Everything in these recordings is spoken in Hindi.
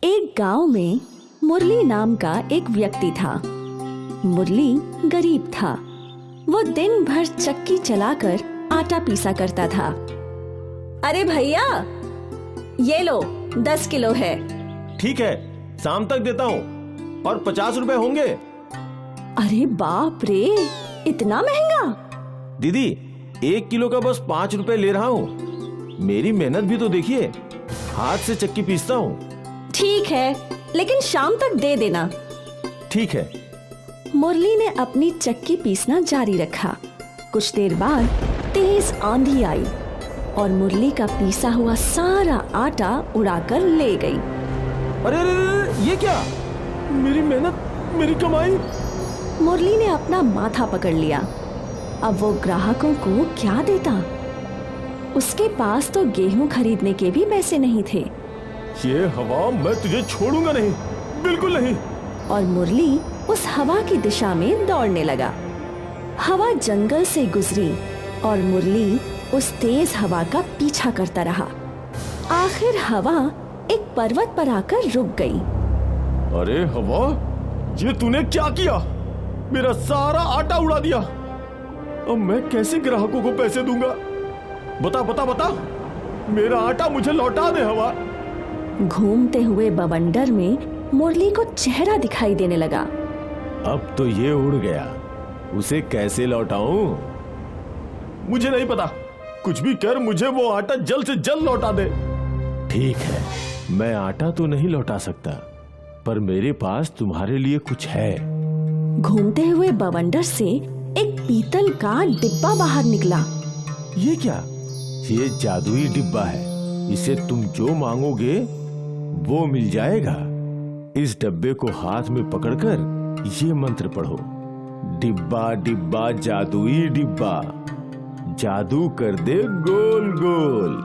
एक गांव में मुरली नाम का एक व्यक्ति था। मुरली गरीब था। वो दिन भर चक्की चलाकर आटा पीसा करता था। अरे भैया, ये लो 10 किलो है। ठीक है, शाम तक देता हूँ। और 50 रुपए होंगे। अरे बाप रे, इतना महंगा? दीदी, 1 किलो का बस 5 रुपए ले रहा हूँ। मेरी मेहनत भी तो देखिए, हाथ से चक्की पीसता हूँ। ठीक है, लेकिन शाम तक दे देना। ठीक है। मुरली ने अपनी चक्की पीसना जारी रखा। कुछ देर बाद तेज आंधी आई और मुरली का पीसा हुआ सारा आटा उड़ाकर ले गई। अरे अरे अरे, ये क्या? मेरी मेहनत, मेरी कमाई। मुरली ने अपना माथा पकड़ लिया। अब वो ग्राहकों को क्या देता? उसके पास तो गेहूं खरीदने के भी पैसे नहीं थे। ये हवा, मैं तुझे छोड़ूंगा नहीं, बिल्कुल नहीं। और मुरली उस हवा की दिशा में दौड़ने लगा। हवा जंगल से गुजरी और मुरली उस तेज हवा का पीछा करता रहा। आखिर हवा एक पर्वत पर आकर रुक गई। अरे हवा, ये तूने क्या किया? मेरा सारा आटा उड़ा दिया। अब मैं कैसे ग्राहकों को पैसे दूंगा? बता बता बता, मेरा आटा मुझे लौटा दे हवा। घूमते हुए बवंडर में मुरली को चेहरा दिखाई देने लगा। अब तो ये उड़ गया, उसे कैसे लौटाऊं? मुझे नहीं पता, कुछ भी कर, मुझे वो आटा जल्द से जल्द लौटा दे। ठीक है, मैं आटा तो नहीं लौटा सकता, पर मेरे पास तुम्हारे लिए कुछ है। घूमते हुए बवंडर से एक पीतल का डिब्बा बाहर निकला। ये क्या? ये जादुई डिब्बा है। इसे तुम जो मांगोगे वो मिल जाएगा। इस डब्बे को हाथ में पकड़कर ये मंत्र पढ़ो। डिब्बा डिब्बा जादुई डिब्बा, जादू कर दे गोल गोल।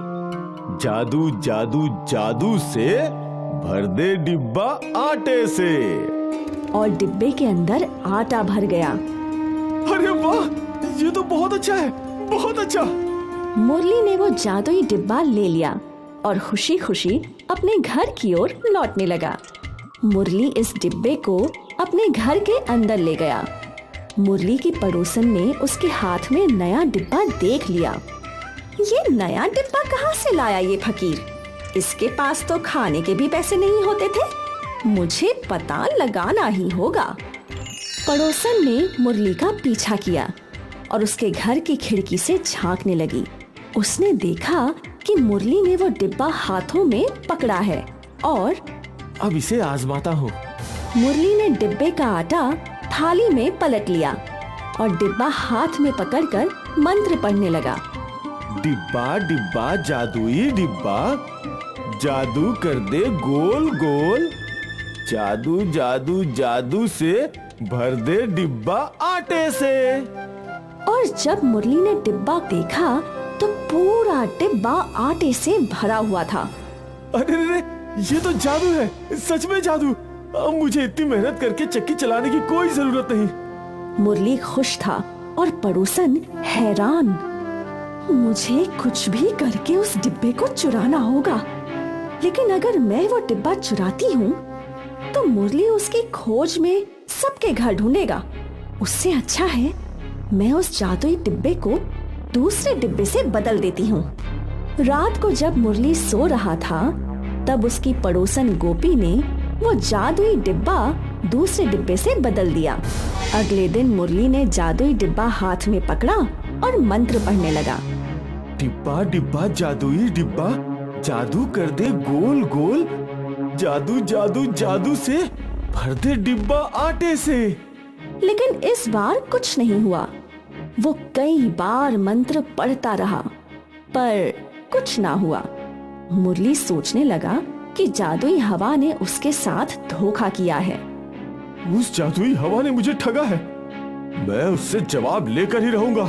जादू जादू जादू से भर दे डिब्बा आटे से। और डिब्बे के अंदर आटा भर गया। अरे वाह, ये तो बहुत अच्छा है, बहुत अच्छा। मुरली ने वो जादुई डिब्बा ले लिया और खुशी खुशी अपने घर की ओर लौटने लगा। मुरली इस डिब्बे को अपने घर के अंदर ले गया। मुरली की पड़ोसन ने उसके हाथ में नया डिब्बा देख लिया। ये नया डिब्बा कहाँ से लाया ये फकीर? इसके पास तो खाने के भी पैसे नहीं होते थे। मुझे पता लगाना ही होगा। पड़ोसन ने मुरली का पीछा किया और उसके घर की खिड़की से झांकने लगी। उसने देखा कि मुरली ने वो डिब्बा हाथों में पकड़ा है और अब इसे आजमाता हूँ। मुरली ने डिब्बे का आटा थाली में पलट लिया और डिब्बा हाथ में पकड़कर मंत्र पढ़ने लगा। डिब्बा डिब्बा जादुई डिब्बा, जादू कर दे गोल गोल। जादू जादू जादू से भर दे डिब्बा आटे से। और जब मुरली ने डिब्बा देखा तो पूरा डिब्बा आटे से भरा हुआ था। अरे रे, ये तो जादू है, सच में जादू। अब मुझे इतनी मेहनत करके चक्की चलाने की कोई जरूरत नहीं। मुरली खुश था और पड़ोसन हैरान। मुझे कुछ भी करके उस डिब्बे को चुराना होगा, लेकिन अगर मैं वो डिब्बा चुराती हूँ तो मुरली उसकी खोज में सबके घर ढूंढेगा। उससे अच्छा है मैं उस जादुई डिब्बे को दूसरे डिब्बे से बदल देती हूँ। रात को जब मुरली सो रहा था तब उसकी पड़ोसन गोपी ने वो जादुई डिब्बा दूसरे डिब्बे से बदल दिया। अगले दिन मुरली ने जादुई डिब्बा हाथ में पकड़ा और मंत्र पढ़ने लगा। डिब्बा डिब्बा जादुई डिब्बा, जादू कर दे गोल गोल। जादू जादू जादू से भर दे डिब्बा आटे से। लेकिन इस बार कुछ नहीं हुआ। वो कई बार मंत्र पढ़ता रहा पर कुछ ना हुआ। मुरली सोचने लगा कि जादुई हवा ने उसके साथ धोखा किया है। उस जादुई हवा ने मुझे ठगा है। मैं उससे जवाब लेकर ही रहूंगा।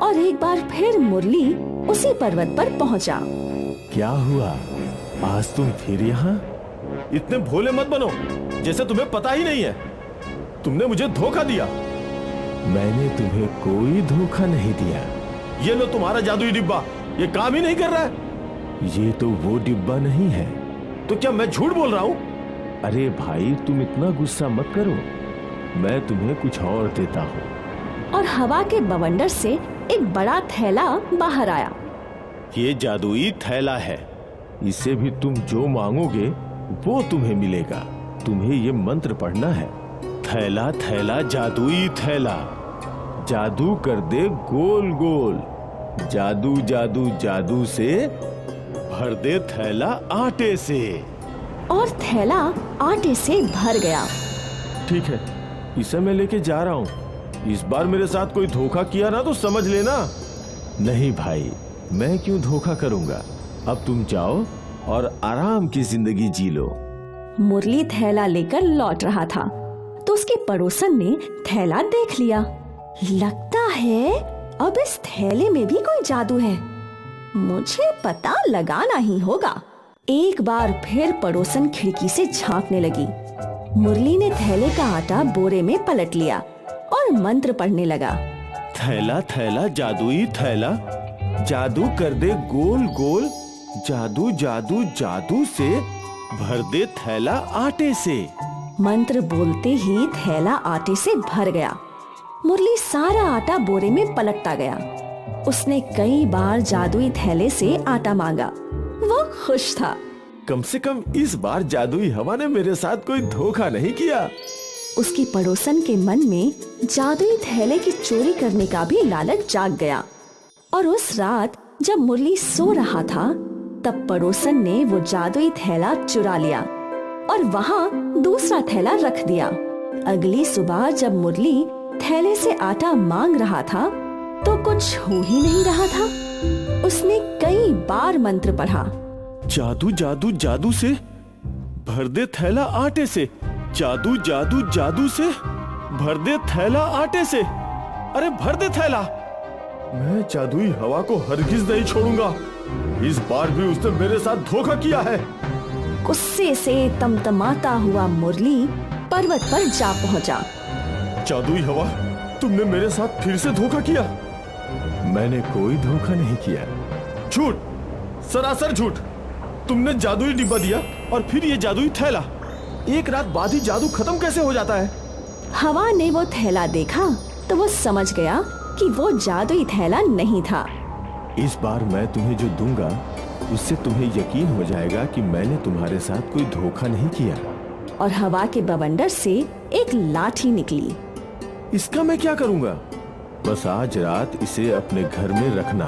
और एक बार फिर मुरली उसी पर्वत पर पहुंचा। क्या हुआ, आज तुम फिर यहाँ? इतने भोले मत बनो जैसे तुम्हें पता ही नहीं है। तुमने मुझे धोखा दिया। मैंने तुम्हें कोई धोखा नहीं दिया। ये लो तुम्हारा जादुई डिब्बा, ये काम ही नहीं कर रहा है। ये तो वो डिब्बा नहीं है तो क्या मैं झूठ बोल रहा हूँ? अरे भाई तुम इतना गुस्सा मत करो, मैं तुम्हें कुछ और देता हूँ। और हवा के बवंडर से एक बड़ा थैला बाहर आया। ये जादुई थैला है, इससे भी तुम जो मांगोगे वो तुम्हें मिलेगा। तुम्हें ये मंत्र पढ़ना है, थैला थैला जादुई थैला, जादू कर दे गोल गोल, जादू जादू जादू से भर दे थैला आटे से। और थैला आटे से भर गया। ठीक है, इसे मैं लेके जा रहा हूँ। इस बार मेरे साथ कोई धोखा किया ना तो समझ लेना। नहीं भाई, मैं क्यों धोखा करूंगा। अब तुम जाओ और आराम की जिंदगी जी लो। मुरली थैला लेकर लौट रहा था तो उसके पड़ोसन ने थैला देख लिया। लगता है अब इस थैले में भी कोई जादू है, मुझे पता लगाना ही होगा। एक बार फिर पड़ोसन खिड़की से झांकने लगी। मुरली ने थैले का आटा बोरे में पलट लिया और मंत्र पढ़ने लगा। थैला थैला जादुई थैला, जादू कर दे गोल गोल, जादू जादू जादू से भर दे थैला आटे से। मंत्र बोलते ही थैला आटे से भर गया। मुरली सारा आटा बोरे में पलटता गया। उसने कई बार जादुई थैले से आटा मांगा। वो खुश था। कम से कम इस बार जादुई हवा ने मेरे साथ कोई धोखा नहीं किया। उसकी पड़ोसन के मन में जादुई थैले की चोरी करने का भी लालच जाग गया। और उस रात जब मुरली सो रहा था तब पड़ोसन ने वो जादुई थैला चुरा लिया और वहाँ दूसरा थैला रख दिया। अगली सुबह जब मुरली थैले से आटा मांग रहा था तो कुछ हो ही नहीं रहा था। उसने कई बार मंत्र पढ़ा, जादू जादू जादू से भर दे थैला आटे से, जादू जादू जादू से भर दे थैला आटे से। अरे भर दे थैला। मैं जादुई हवा को हरगिज नहीं छोड़ूंगा। इस बार भी उसने मेरे साथ धोखा किया है। गुस्से से तमतमाता हुआ मुरली पर्वत पर जा पहुंचा। जादुई हवा, तुमने मेरे साथ फिर से धोखा किया। मैंने कोई धोखा नहीं किया। झूठ, सरासर झूठ। तुमने जादुई डिब्बा दिया और फिर ये जादुई थैला। एक रात बाद ही जादू खत्म कैसे हो जाता है? हवा ने वो थैला देखा तो वो समझ गया कि वो जादुई थैला नहीं था। इस बार मैं तुम्हें जो दूंगा उससे तुम्हें यकीन हो जाएगा कि मैंने तुम्हारे साथ कोई धोखा नहीं किया। और हवा के बवंडर से एक लाठी निकली। इसका मैं क्या करूंगा? बस आज रात इसे अपने घर में रखना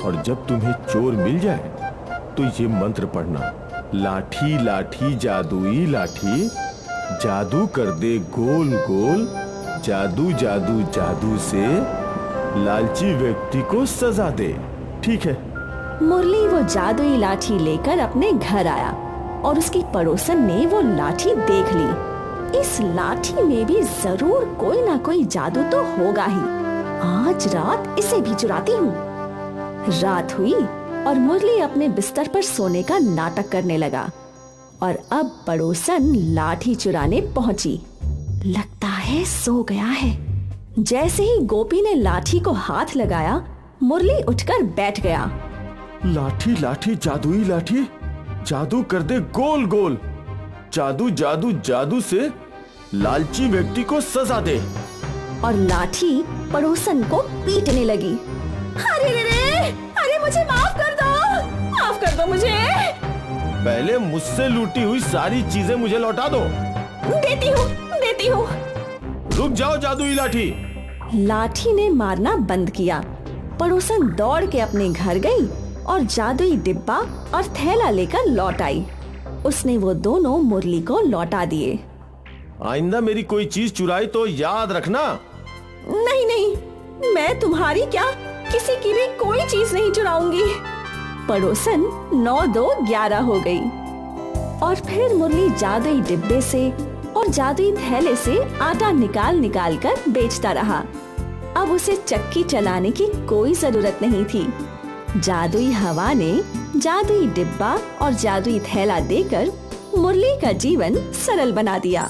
और जब तुम्हें चोर मिल जाए तो ये मंत्र पढ़ना, लाठी लाठी जादुई लाठी, जादू कर दे गोल गोल, जादू जादू जादू से लालची व्यक्ति को सजा दे। ठीक है। मुरली वो जादुई लाठी लेकर अपने घर आया और उसकी पड़ोसन ने वो लाठी देख ली। इस लाठी में भी जरूर कोई ना कोई जादू तो होगा ही। आज रात इसे भी चुराती हूँ। रात हुई और मुरली अपने बिस्तर पर सोने का नाटक करने लगा और अब पड़ोसन लाठी चुराने पहुंची। लगता है सो गया है। जैसे ही गोपी ने लाठी को हाथ लगाया, मुरली उठकर बैठ गया। लाठी लाठी जादुई लाठी, जादू कर दे गोल गोल, जादू जादू जादू से लालची व्यक्ति को सजा दे। और लाठी पड़ोसन को पीटने लगी। अरे रे रे, अरे मुझे माफ कर दो मुझे। पहले मुझसे लूटी हुई सारी चीजें मुझे लौटा दो। देती हूँ। रुक जाओ जादुई लाठी। लाठी ने मारना बंद किया। पड़ोसन दौड़ के अपने घर गई और जादुई डिब्बा और थैला लेकर लौट आई। उसने वो दोनों मुरली को लौटा दिए। आइंदा मेरी कोई चीज चुराई तो याद रखना। नहीं, मैं तुम्हारी क्या किसी की भी कोई चीज नहीं चुराऊंगी। पड़ोसन 9-2-11 हो गई। और फिर मुरली जादुई डिब्बे से और जादुई थैले से आटा निकाल कर बेचता रहा। अब उसे चक्की चलाने की कोई जरूरत नहीं थी। जादुई हवा ने जादुई डिब्बा और जादुई थैला देकर मुरली का जीवन सरल बना दिया।